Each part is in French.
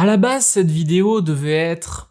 À la base, cette vidéo devait être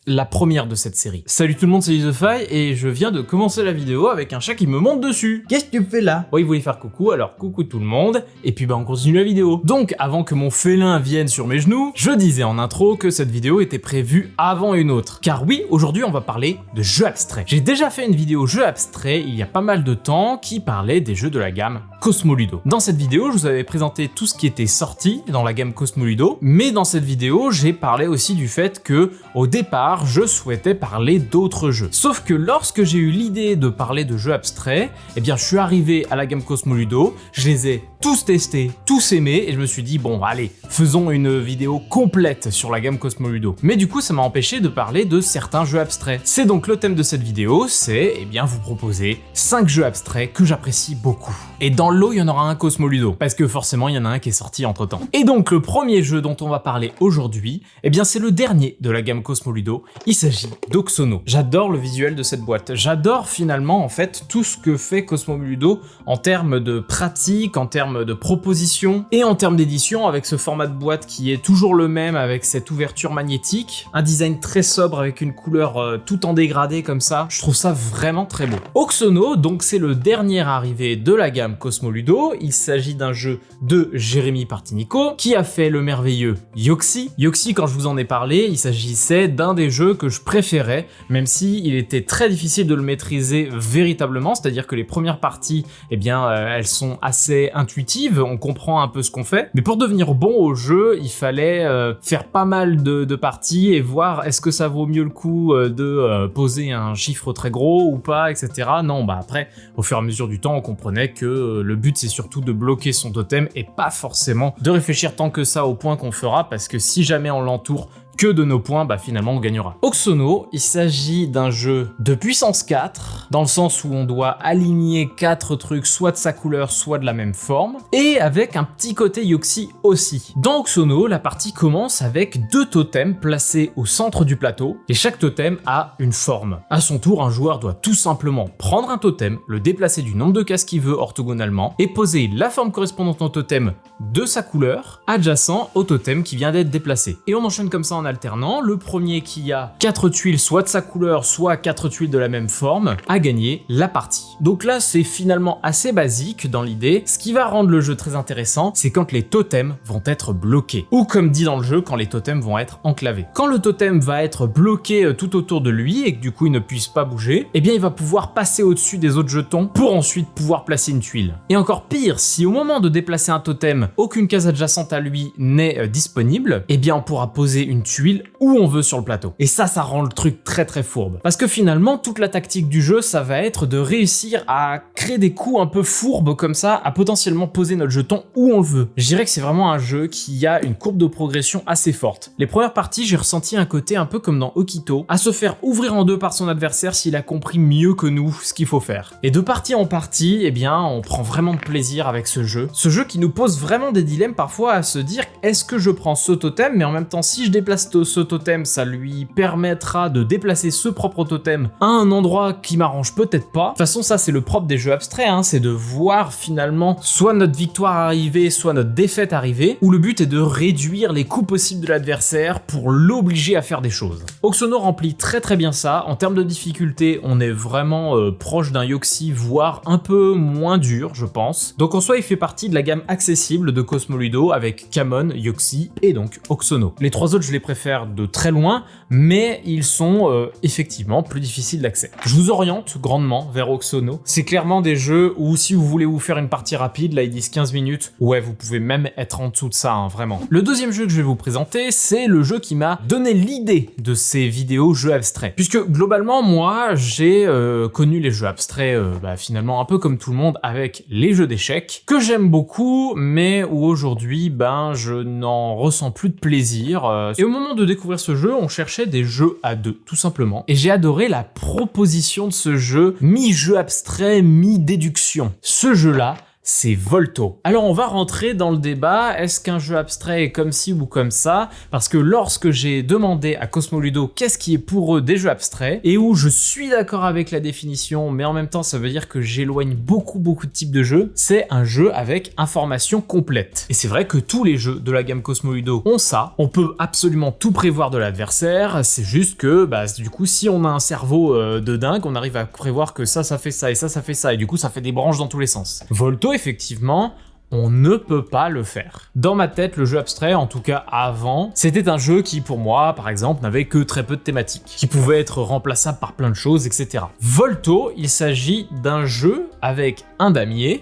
la première de cette série. Salut tout le monde, c'est Isofy et je viens de commencer la vidéo avec un chat qui me monte dessus. Qu'est-ce que tu fais là? Oh, il voulait faire coucou, alors coucou tout le monde, et puis on continue la vidéo. Donc, avant que mon félin vienne sur mes genoux, je disais en intro que cette vidéo était prévue avant une autre. Car oui, aujourd'hui on va parler de jeux abstraits. J'ai déjà fait une vidéo jeux abstraits il y a pas mal de temps qui parlait des jeux de la gamme Cosmoludo. Dans cette vidéo, je vous avais présenté tout ce qui était sorti dans la gamme Cosmoludo, mais dans cette vidéo, j'ai parlé aussi du fait que, au départ, je souhaitais parler d'autres jeux. Sauf que lorsque j'ai eu l'idée de parler de jeux abstraits, eh bien je suis arrivé à la gamme Cosmoludo, je les ai tous testés, tous aimés, et je me suis dit bon allez, faisons une vidéo complète sur la gamme Cosmoludo. Mais du coup ça m'a empêché de parler de certains jeux abstraits. C'est donc le thème de cette vidéo, c'est eh bien vous proposer 5 jeux abstraits que j'apprécie beaucoup. Et dans le lot il y en aura un Cosmoludo, parce que forcément il y en a un qui est sorti entre temps. Et donc le premier jeu dont on va parler aujourd'hui, eh bien c'est le dernier de la gamme Cosmoludo. Il s'agit d'Oxono. J'adore le visuel de cette boîte. J'adore finalement en fait tout ce que fait Cosmoludo en termes de pratique, en termes de proposition et en termes d'édition avec ce format de boîte qui est toujours le même avec cette ouverture magnétique, un design très sobre avec une couleur tout en dégradé comme ça. Je trouve ça vraiment très beau. Oxono, donc c'est le dernier arrivé de la gamme Cosmoludo. Il s'agit d'un jeu de Jérémy Partinico qui a fait le merveilleux Yoxi. Yoxi, quand je vous en ai parlé, il s'agissait d'un des jeux que je préférais, même si il était très difficile de le maîtriser véritablement, c'est-à-dire que les premières parties, eh bien, elles sont assez intuitives, on comprend un peu ce qu'on fait, mais pour devenir bon au jeu, il fallait faire pas mal de parties et voir est-ce que ça vaut mieux le coup de poser un chiffre très gros ou pas, etc. Non, bah après, au fur et à mesure du temps, on comprenait que le but c'est surtout de bloquer son totem et pas forcément de réfléchir tant que ça au point qu'on fera, parce que si jamais on l'entoure que de nos points, bah finalement on gagnera. Oxono, il s'agit d'un jeu de puissance 4, dans le sens où on doit aligner 4 trucs soit de sa couleur, soit de la même forme, et avec un petit côté Yoxi aussi. Dans Oxono, la partie commence avec 2 totems placés au centre du plateau, et chaque totem a une forme. À son tour, un joueur doit tout simplement prendre un totem, le déplacer du nombre de cases qu'il veut orthogonalement, et poser la forme correspondante au totem de sa couleur, adjacent au totem qui vient d'être déplacé. Et on enchaîne comme ça en alternant. Le premier qui a 4 tuiles soit de sa couleur, soit 4 tuiles de la même forme, a gagné la partie. Donc là, c'est finalement assez basique dans l'idée. Ce qui va rendre le jeu très intéressant, c'est quand les totems vont être bloqués. Ou comme dit dans le jeu, quand les totems vont être enclavés. Quand le totem va être bloqué tout autour de lui et que du coup il ne puisse pas bouger, eh bien il va pouvoir passer au-dessus des autres jetons pour ensuite pouvoir placer une tuile. Et encore pire, si au moment de déplacer un totem, aucune case adjacente à lui n'est disponible, eh bien on pourra poser une tuile où on veut sur le plateau. Et ça rend le truc très très fourbe. Parce que finalement, toute la tactique du jeu, ça va être de réussir à créer des coups un peu fourbes comme ça, à potentiellement poser notre jeton où on le veut. Je dirais que c'est vraiment un jeu qui a une courbe de progression assez forte. Les premières parties, j'ai ressenti un côté un peu comme dans Okito, à se faire ouvrir en deux par son adversaire s'il a compris mieux que nous ce qu'il faut faire. Et de partie en partie, eh bien, on prend vraiment de plaisir avec ce jeu. Ce jeu qui nous pose vraiment des dilemmes parfois à se dire, est-ce que je prends ce totem, mais en même temps, si je déplace ce totem, ça lui permettra de déplacer ce propre totem à un endroit qui m'arrange peut-être pas. De toute façon, ça c'est le propre des jeux abstraits, hein, c'est de voir finalement soit notre victoire arriver, soit notre défaite arriver, où le but est de réduire les coups possibles de l'adversaire pour l'obliger à faire des choses. Oxono remplit très très bien ça. En termes de difficulté, on est vraiment proche d'un Yoxi, voire un peu moins dur, je pense. Donc en soi, il fait partie de la gamme accessible de Cosmoludo avec Kamon, Yoxi et donc Oxono. Les 3 autres, je les préfère de très loin, mais ils sont effectivement plus difficiles d'accès. Je vous oriente grandement vers Oxono. C'est clairement des jeux où si vous voulez vous faire une partie rapide, là ils disent 15 minutes, ouais vous pouvez même être en dessous de ça, hein, vraiment. Le deuxième jeu que je vais vous présenter, c'est le jeu qui m'a donné l'idée de ces vidéos jeux abstraits. Puisque globalement, moi, j'ai connu les jeux abstraits finalement un peu comme tout le monde avec les jeux d'échecs, que j'aime beaucoup, mais où aujourd'hui, je n'en ressens plus de plaisir. Et au moment de découvrir ce jeu, on cherchait des jeux à 2, tout simplement. Et j'ai adoré la proposition de ce jeu, mi-jeu abstrait, mi-déduction. Ce jeu-là, c'est Volto. Alors on va rentrer dans le débat, est-ce qu'un jeu abstrait est comme ci ou comme ça? Parce que lorsque j'ai demandé à Cosmoludo qu'est-ce qui est pour eux des jeux abstraits, et où je suis d'accord avec la définition, mais en même temps ça veut dire que j'éloigne beaucoup de types de jeux, c'est un jeu avec information complète. Et c'est vrai que tous les jeux de la gamme Cosmoludo ont ça, on peut absolument tout prévoir de l'adversaire, c'est juste que du coup si on a un cerveau de dingue, on arrive à prévoir que ça fait ça et ça fait ça, et du coup ça fait des branches dans tous les sens. Volto, effectivement, on ne peut pas le faire. Dans ma tête, le jeu abstrait, en tout cas avant, c'était un jeu qui, pour moi, par exemple, n'avait que très peu de thématiques, qui pouvait être remplaçable par plein de choses, etc. Volto, il s'agit d'un jeu avec un damier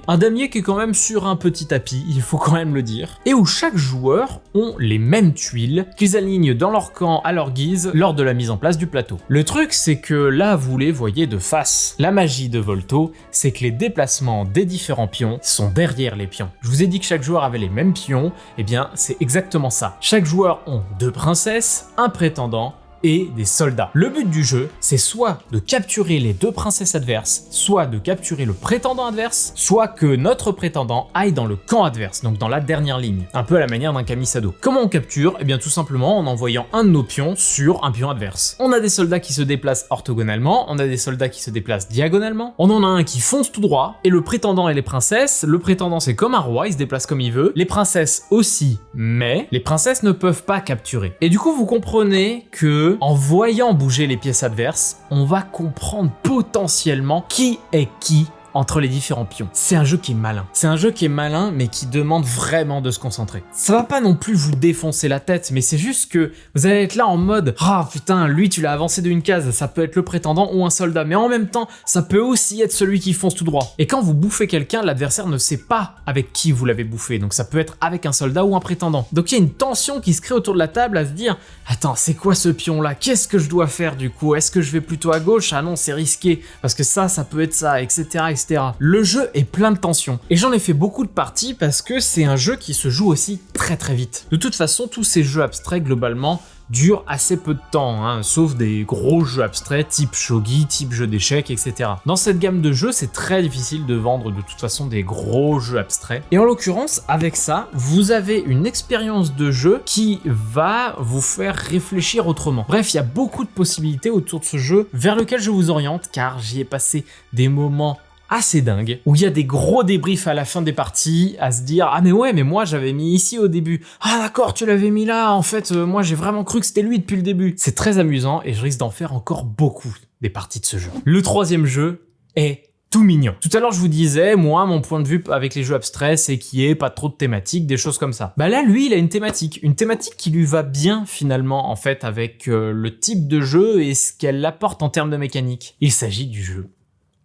qui est quand même sur un petit tapis, il faut quand même le dire, et où chaque joueur ont les mêmes tuiles qu'ils alignent dans leur camp à leur guise lors de la mise en place du plateau. Le truc, c'est que là, vous les voyez de face. La magie de Volto, c'est que les déplacements des différents pions sont derrière les pions. Je vous ai dit que chaque joueur avait les mêmes pions, et bien c'est exactement ça. Chaque joueur ont 2 princesses, un prétendant et des soldats. Le but du jeu, c'est soit de capturer les 2 princesses adverses, soit de capturer le prétendant adverse, soit que notre prétendant aille dans le camp adverse, donc dans la dernière ligne, un peu à la manière d'un Kamisado. Comment on capture? Eh bien tout simplement en envoyant un de nos pions sur un pion adverse. On a des soldats qui se déplacent orthogonalement, on a des soldats qui se déplacent diagonalement, on en a un qui fonce tout droit, et le prétendant et les princesses, le prétendant c'est comme un roi, il se déplace comme il veut, les princesses aussi, mais les princesses ne peuvent pas capturer. Et du coup vous comprenez que en voyant bouger les pièces adverses, on va comprendre potentiellement qui est qui entre les différents pions. C'est un jeu qui est malin. C'est un jeu qui est malin, mais qui demande vraiment de se concentrer. Ça va pas non plus vous défoncer la tête, mais c'est juste que vous allez être là en mode « Ah putain, lui tu l'as avancé d'une case, ça peut être le prétendant ou un soldat, mais en même temps, ça peut aussi être celui qui fonce tout droit. » Et quand vous bouffez quelqu'un, l'adversaire ne sait pas avec qui vous l'avez bouffé, donc ça peut être avec un soldat ou un prétendant. Donc il y a une tension qui se crée autour de la table à se dire « Attends, c'est quoi ce pion-là? Qu'est-ce que je dois faire du coup? Est-ce que je vais plutôt à gauche? Ah non, c'est risqué, parce que ça peut être ça, etc. etc. » Le jeu est plein de tensions, et j'en ai fait beaucoup de parties parce que c'est un jeu qui se joue aussi très vite. De toute façon, tous ces jeux abstraits globalement durent assez peu de temps, hein, sauf des gros jeux abstraits type shogi, type jeu d'échecs, etc. Dans cette gamme de jeux, c'est très difficile de vendre de toute façon des gros jeux abstraits. Et en l'occurrence, avec ça, vous avez une expérience de jeu qui va vous faire réfléchir autrement. Bref, il y a beaucoup de possibilités autour de ce jeu vers lequel je vous oriente, car j'y ai passé des moments assez dingue, où il y a des gros débriefs à la fin des parties, à se dire « Ah mais ouais, mais moi j'avais mis ici au début. Ah d'accord, tu l'avais mis là, en fait, moi j'ai vraiment cru que c'était lui depuis le début. » C'est très amusant et je risque d'en faire encore beaucoup des parties de ce jeu. Le troisième jeu est tout mignon. Tout à l'heure je vous disais, moi mon point de vue avec les jeux abstraits c'est qu'il n'y ait pas trop de thématiques, des choses comme ça. Bah là lui il a une thématique qui lui va bien finalement en fait avec le type de jeu et ce qu'elle apporte en termes de mécanique. Il s'agit du jeu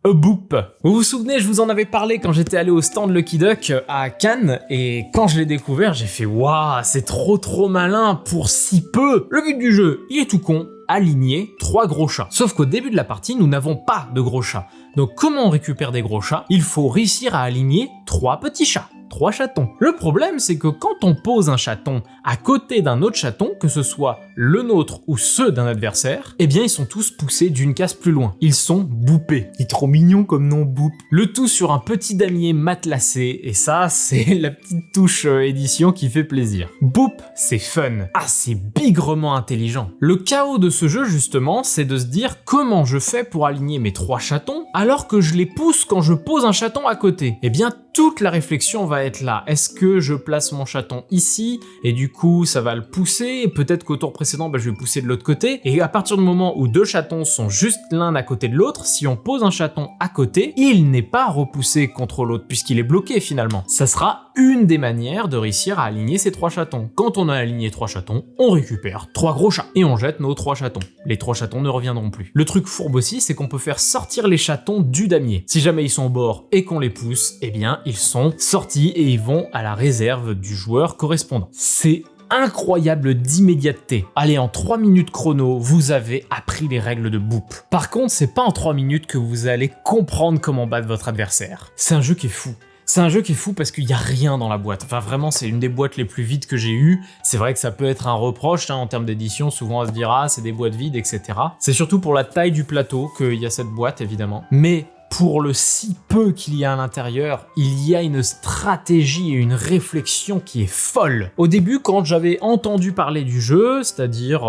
A Boop. Vous vous souvenez, je vous en avais parlé quand j'étais allé au stand Lucky Duck à Cannes, et quand je l'ai découvert, j'ai fait « Waouh, c'est trop malin pour si peu !» Le but du jeu, il est tout con, aligner 3 gros chats. Sauf qu'au début de la partie, nous n'avons pas de gros chats. Donc comment on récupère des gros chats? Il faut réussir à aligner 3 petits chats. 3 chatons. Le problème, c'est que quand on pose un chaton à côté d'un autre chaton, que ce soit le nôtre ou ceux d'un adversaire, eh bien ils sont tous poussés d'une case plus loin. Ils sont boopés. Il est trop mignon comme nom, Boop. Le tout sur un petit damier matelassé, et ça, c'est la petite touche édition qui fait plaisir. Boop, c'est fun. Ah, c'est bigrement intelligent. Le chaos de ce jeu, justement, c'est de se dire comment je fais pour aligner mes 3 chatons alors que je les pousse quand je pose un chaton à côté. Eh bien, toute la réflexion va être là. Est-ce que je place mon chaton ici et du coup ça va le pousser? Peut-être qu'au tour précédent je vais pousser de l'autre côté, et à partir du moment où 2 chatons sont juste l'un à côté de l'autre, si on pose un chaton à côté, il n'est pas repoussé contre l'autre puisqu'il est bloqué finalement. Ça sera une des manières de réussir à aligner ces 3 chatons. Quand on a aligné 3 chatons, on récupère 3 gros chats et on jette nos 3 chatons. Les 3 chatons ne reviendront plus. Le truc fourbe aussi, c'est qu'on peut faire sortir les chatons du damier. Si jamais ils sont au bord et qu'on les pousse, eh bien ils sont sortis et ils vont à la réserve du joueur correspondant. C'est incroyable d'immédiateté. Allez, en 3 minutes chrono, vous avez appris les règles de Boop. Par contre, c'est pas en 3 minutes que vous allez comprendre comment battre votre adversaire. C'est un jeu qui est fou. C'est un jeu qui est fou parce qu'il n'y a rien dans la boîte. Enfin vraiment, c'est une des boîtes les plus vides que j'ai eues. C'est vrai que ça peut être un reproche en termes d'édition, souvent à se dire « Ah, c'est des boîtes vides, etc. » C'est surtout pour la taille du plateau qu'il y a cette boîte, évidemment. Mais pour le si peu qu'il y a à l'intérieur, il y a une stratégie et une réflexion qui est folle. Au début, quand j'avais entendu parler du jeu, c'est-à-dire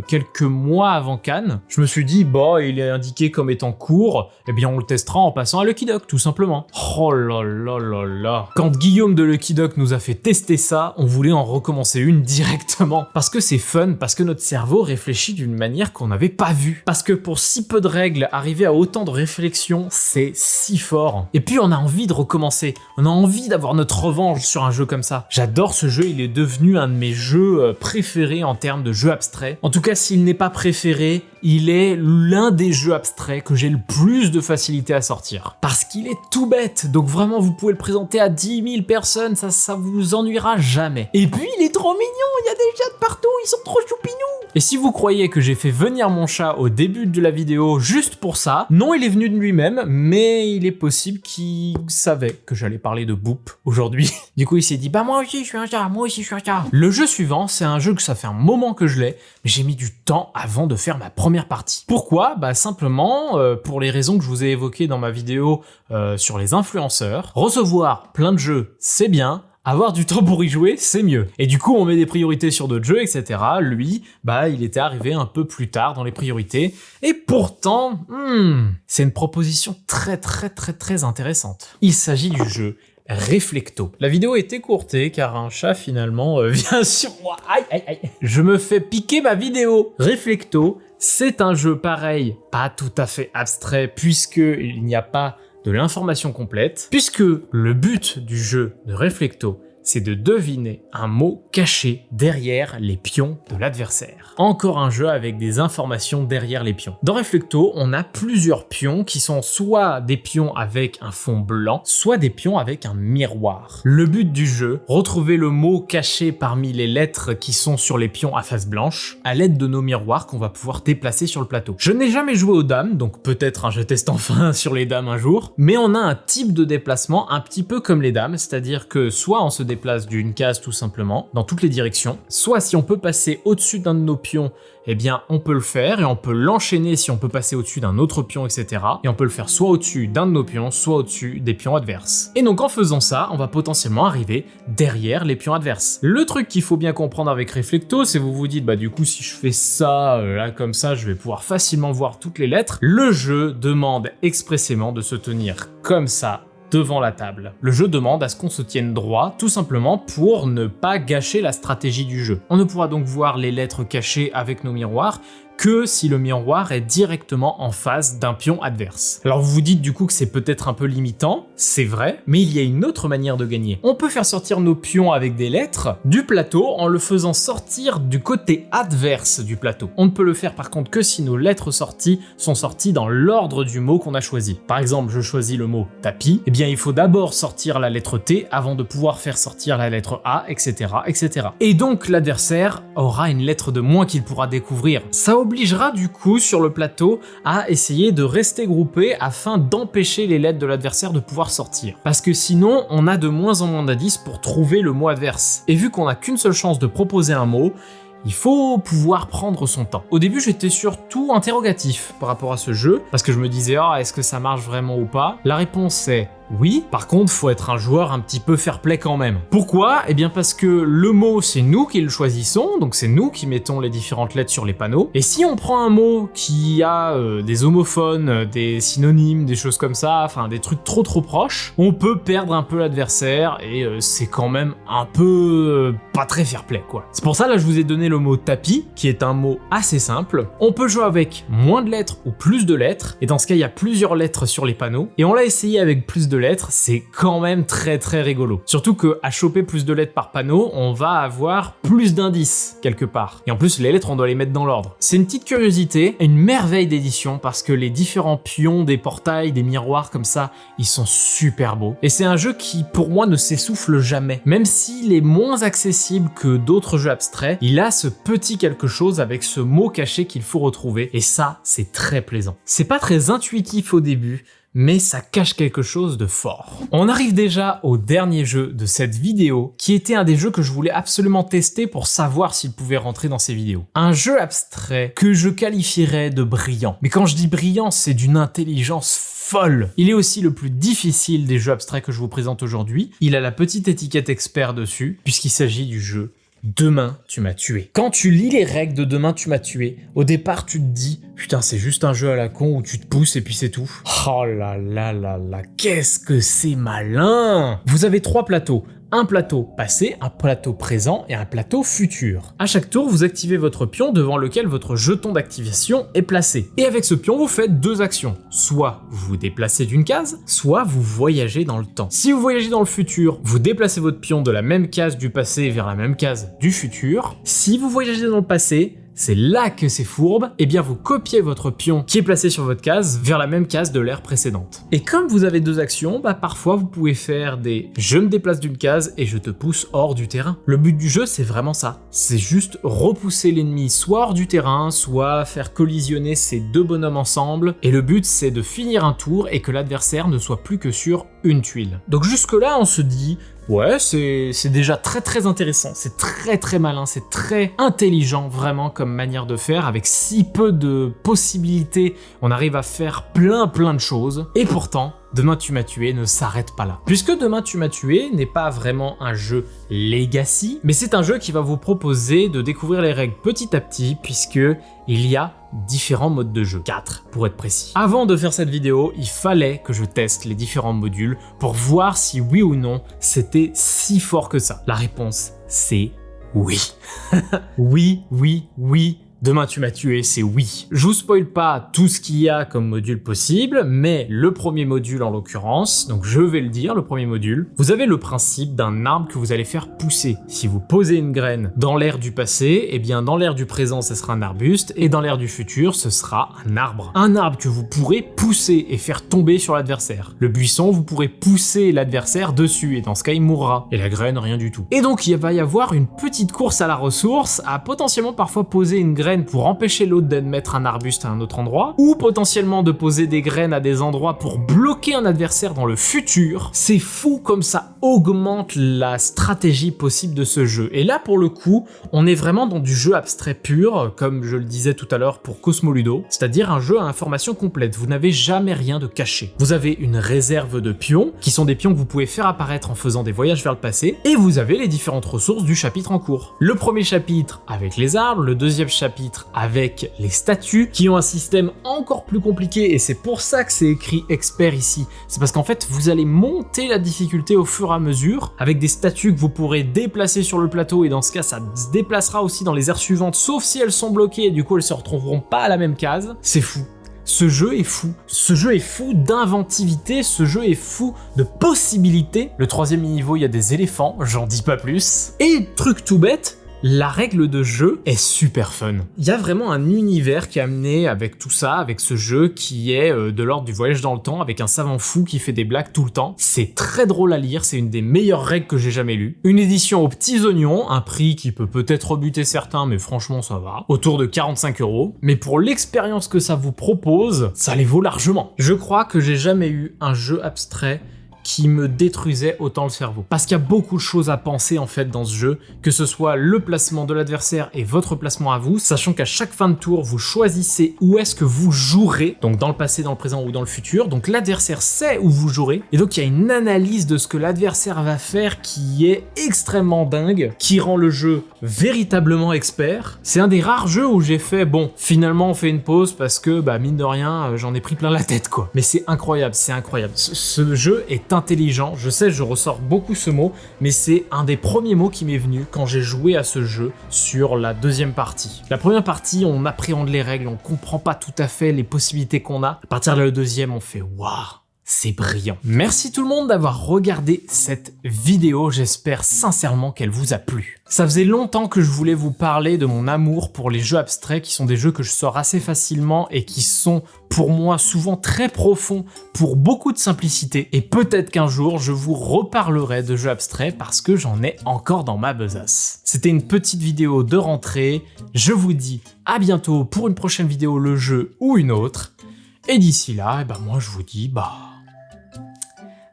quelques mois avant Cannes, je me suis dit, bah, il est indiqué comme étant court, eh bien on le testera en passant à Lucky Duck, tout simplement. Oh là là là là. Quand Guillaume de Lucky Duck nous a fait tester ça, on voulait en recommencer une directement. Parce que c'est fun, parce que notre cerveau réfléchit d'une manière qu'on n'avait pas vue. Parce que pour si peu de règles, arriver à autant de réflexion, c'est si fort. Et puis on a envie de recommencer, on a envie d'avoir notre revanche sur un jeu comme ça. J'adore ce jeu, il est devenu un de mes jeux préférés en termes de jeux abstraits. En tout cas, s'il n'est pas préféré, il est l'un des jeux abstraits que j'ai le plus de facilité à sortir. Parce qu'il est tout bête, donc vraiment vous pouvez le présenter à 10 000 personnes, ça vous ennuiera jamais. Et puis il est trop mignon, il y a des chats de partout, ils sont trop choupinous. Et si vous croyez que j'ai fait venir mon chat au début de la vidéo juste pour ça, non, il est venu de lui-même, mais il est possible qu'il savait que j'allais parler de Boop aujourd'hui. Du coup il s'est dit, bah moi aussi je suis un chat, moi aussi je suis un chat. Le jeu suivant, c'est un jeu que ça fait un moment que je l'ai, mais j'ai mis du temps avant de faire ma première partie. Pourquoi? Bah simplement pour les raisons que je vous ai évoquées dans ma vidéo sur les influenceurs. Recevoir plein de jeux, c'est bien. Avoir du temps pour y jouer, c'est mieux. Et du coup, on met des priorités sur d'autres jeux, etc. Lui, bah, il était arrivé un peu plus tard dans les priorités. Et pourtant, c'est une proposition très intéressante. Il s'agit du jeu Reflecto. La vidéo est écourtée car un chat finalement vient sur moi. Aïe, aïe, aïe. Je me fais piquer ma vidéo. Reflecto, c'est un jeu pareil, pas tout à fait abstrait puisque il n'y a pas de l'information complète, puisque le but du jeu de Reflecto, c'est de deviner un mot caché derrière les pions de l'adversaire. Encore un jeu avec des informations derrière les pions. Dans Reflecto, on a plusieurs pions qui sont soit des pions avec un fond blanc, soit des pions avec un miroir. Le but du jeu, retrouver le mot caché parmi les lettres qui sont sur les pions à face blanche, à l'aide de nos miroirs qu'on va pouvoir déplacer sur le plateau. Je n'ai jamais joué aux dames, donc peut-être je teste enfin sur les dames un jour, mais on a un type de déplacement un petit peu comme les dames, c'est-à-dire que soit on se déplace d'une case tout simplement, dans toutes les directions, soit si on peut passer au-dessus d'un de nos pions, eh bien on peut le faire et on peut l'enchaîner si on peut passer au-dessus d'un autre pion, etc. Et on peut le faire soit au-dessus d'un de nos pions, soit au-dessus des pions adverses. Et donc en faisant ça, on va potentiellement arriver derrière les pions adverses. Le truc qu'il faut bien comprendre avec Reflecto, c'est vous vous dites, bah du coup si je fais ça, là comme ça, je vais pouvoir facilement voir toutes les lettres. Le jeu demande expressément de se tenir comme ça, devant la table. Le jeu demande à ce qu'on se tienne droit, tout simplement pour ne pas gâcher la stratégie du jeu. On ne pourra donc voir les lettres cachées avec nos miroirs que si le miroir est directement en face d'un pion adverse. Alors vous vous dites du coup que c'est peut-être un peu limitant, c'est vrai, mais il y a une autre manière de gagner. On peut faire sortir nos pions avec des lettres du plateau en le faisant sortir du côté adverse du plateau. On ne peut le faire par contre que si nos lettres sorties sont sorties dans l'ordre du mot qu'on a choisi. Par exemple, je choisis le mot tapis, eh bien il faut d'abord sortir la lettre T avant de pouvoir faire sortir la lettre A, etc. etc. Et donc l'adversaire aura une lettre de moins qu'il pourra découvrir. Ça obligera du coup sur le plateau à essayer de rester groupé afin d'empêcher les lettres de l'adversaire de pouvoir sortir. Parce que sinon, on a de moins en moins d'indices pour trouver le mot adverse. Et vu qu'on n'a qu'une seule chance de proposer un mot, il faut pouvoir prendre son temps. Au début, j'étais surtout interrogatif par rapport à ce jeu, parce que je me disais, ah, est-ce que ça marche vraiment ou pas? La réponse est oui. Par contre, faut être un joueur un petit peu fair-play quand même. Pourquoi? Eh bien parce que le mot, c'est nous qui le choisissons, donc c'est nous qui mettons les différentes lettres sur les panneaux. Et si on prend un mot qui a des homophones, des synonymes, des choses comme ça, enfin des trucs trop proches, on peut perdre un peu l'adversaire et c'est quand même un peu pas très fair-play quoi. C'est pour ça là je vous ai donné le mot tapis, qui est un mot assez simple. On peut jouer avec moins de lettres ou plus de lettres, et dans ce cas il y a plusieurs lettres sur les panneaux, et on l'a essayé avec plus de lettres, c'est quand même très rigolo. Surtout que à choper plus de lettres par panneau, on va avoir plus d'indices quelque part. Et en plus, les lettres, on doit les mettre dans l'ordre. C'est une petite curiosité, une merveille d'édition parce que les différents pions des portails, des miroirs comme ça, ils sont super beaux. Et c'est un jeu qui, pour moi, ne s'essouffle jamais. Même s'il est moins accessible que d'autres jeux abstraits, il a ce petit quelque chose avec ce mot caché qu'il faut retrouver. Et ça, c'est très plaisant. C'est pas très intuitif au début, mais ça cache quelque chose de fort. On arrive déjà au dernier jeu de cette vidéo, qui était un des jeux que je voulais absolument tester pour savoir s'il pouvait rentrer dans ces vidéos. Un jeu abstrait que je qualifierais de brillant. Mais quand je dis brillant, c'est d'une intelligence folle. Il est aussi le plus difficile des jeux abstraits que je vous présente aujourd'hui. Il a la petite étiquette expert dessus, puisqu'il s'agit du jeu Demain, tu m'as tué. Quand tu lis les règles de Demain, tu m'as tué, au départ, tu te dis « Putain, c'est juste un jeu à la con où tu te pousses et puis c'est tout. » Oh là là là là, qu'est-ce que c'est malin! Vous avez 3 plateaux. Un plateau passé, un plateau présent et un plateau futur. À chaque tour, vous activez votre pion devant lequel votre jeton d'activation est placé. Et avec ce pion, vous faites 2 actions. Soit vous vous déplacez d'une case, soit vous voyagez dans le temps. Si vous voyagez dans le futur, vous déplacez votre pion de la même case du passé vers la même case du futur. Si vous voyagez dans le passé, c'est là que c'est fourbe, et bien vous copiez votre pion qui est placé sur votre case vers la même case de l'ère précédente. Et comme vous avez 2 actions, parfois vous pouvez faire des « je me déplace d'une case et je te pousse hors du terrain ». Le but du jeu, c'est vraiment ça. C'est juste repousser l'ennemi soit hors du terrain, soit faire collisionner ces 2 bonhommes ensemble, et le but c'est de finir un tour et que l'adversaire ne soit plus que sur une tuile. Donc jusque là on se dit ouais, c'est déjà très intéressant, c'est très malin, c'est très intelligent vraiment comme manière de faire, avec si peu de possibilités, on arrive à faire plein de choses, et pourtant, Demain tu m'as tué ne s'arrête pas là. Puisque Demain tu m'as tué n'est pas vraiment un jeu legacy, mais c'est un jeu qui va vous proposer de découvrir les règles petit à petit, puisque il y a différents modes de jeu, 4 pour être précis. Avant de faire cette vidéo, il fallait que je teste les différents modules pour voir si oui ou non c'était si fort que ça. La réponse c'est oui. oui. Demain tu m'as tué, c'est oui. Je vous spoil pas tout ce qu'il y a comme module possible, mais le premier module en l'occurrence, donc je vais le dire, le premier module, vous avez le principe d'un arbre que vous allez faire pousser. Si vous posez une graine dans l'ère du passé, et bien dans l'ère du présent, ce sera un arbuste, et dans l'ère du futur, ce sera un arbre. Un arbre que vous pourrez pousser et faire tomber sur l'adversaire. Le buisson, vous pourrez pousser l'adversaire dessus, et dans ce cas, il mourra. Et la graine, rien du tout. Et donc, il va y avoir une petite course à la ressource, à potentiellement parfois poser une graine pour empêcher l'autre d'admettre un arbuste à un autre endroit, ou potentiellement de poser des graines à des endroits pour bloquer un adversaire dans le futur. C'est fou comme ça augmente la stratégie possible de ce jeu. Et là, pour le coup, on est vraiment dans du jeu abstrait pur, comme je le disais tout à l'heure pour Cosmoludo, c'est-à-dire un jeu à information complète. Vous n'avez jamais rien de caché. Vous avez une réserve de pions, qui sont des pions que vous pouvez faire apparaître en faisant des voyages vers le passé, et vous avez les différentes ressources du chapitre en cours. Le premier chapitre avec les arbres, le deuxième chapitre avec les statues, qui ont un système encore plus compliqué, et c'est pour ça que c'est écrit expert ici. C'est parce qu'en fait, vous allez monter la difficulté au fur et à mesure, avec des statues que vous pourrez déplacer sur le plateau, et dans ce cas, ça se déplacera aussi dans les aires suivantes, sauf si elles sont bloquées, et du coup, elles se retrouveront pas à la même case. C'est fou. Ce jeu est fou. Ce jeu est fou d'inventivité, ce jeu est fou de possibilités. Le troisième niveau, il y a des éléphants, j'en dis pas plus. Et truc tout bête, la règle de jeu est super fun. Il y a vraiment un univers qui est amené avec tout ça, avec ce jeu qui est de l'ordre du voyage dans le temps, avec un savant fou qui fait des blagues tout le temps. C'est très drôle à lire, c'est une des meilleures règles que j'ai jamais lues. Une édition aux petits oignons, un prix qui peut peut-être rebuter certains, mais franchement ça va, autour de 45 €. Mais pour l'expérience que ça vous propose, ça les vaut largement. Je crois que j'ai jamais eu un jeu abstrait qui me détruisait autant le cerveau. Parce qu'il y a beaucoup de choses à penser en fait dans ce jeu, que ce soit le placement de l'adversaire et votre placement à vous, sachant qu'à chaque fin de tour, vous choisissez où est-ce que vous jouerez, donc dans le passé, dans le présent ou dans le futur, donc l'adversaire sait où vous jouerez, et donc il y a une analyse de ce que l'adversaire va faire qui est extrêmement dingue, qui rend le jeu véritablement expert. C'est un des rares jeux où j'ai fait, bon, finalement on fait une pause parce que, mine de rien, j'en ai pris plein la tête quoi. Mais c'est incroyable, c'est incroyable. Ce jeu est intelligent, je sais, je ressors beaucoup ce mot, mais c'est un des premiers mots qui m'est venu quand j'ai joué à ce jeu sur la deuxième partie. La première partie, on appréhende les règles, on comprend pas tout à fait les possibilités qu'on a. À partir de la deuxième, on fait waouh, c'est brillant. Merci tout le monde d'avoir regardé cette vidéo, j'espère sincèrement qu'elle vous a plu. Ça faisait longtemps que je voulais vous parler de mon amour pour les jeux abstraits, qui sont des jeux que je sors assez facilement et qui sont pour moi souvent très profonds pour beaucoup de simplicité. Et peut-être qu'un jour je vous reparlerai de jeux abstraits parce que j'en ai encore dans ma besace. C'était une petite vidéo de rentrée, je vous dis à bientôt pour une prochaine vidéo, le jeu ou une autre. Et d'ici là, moi je vous dis,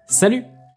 salut!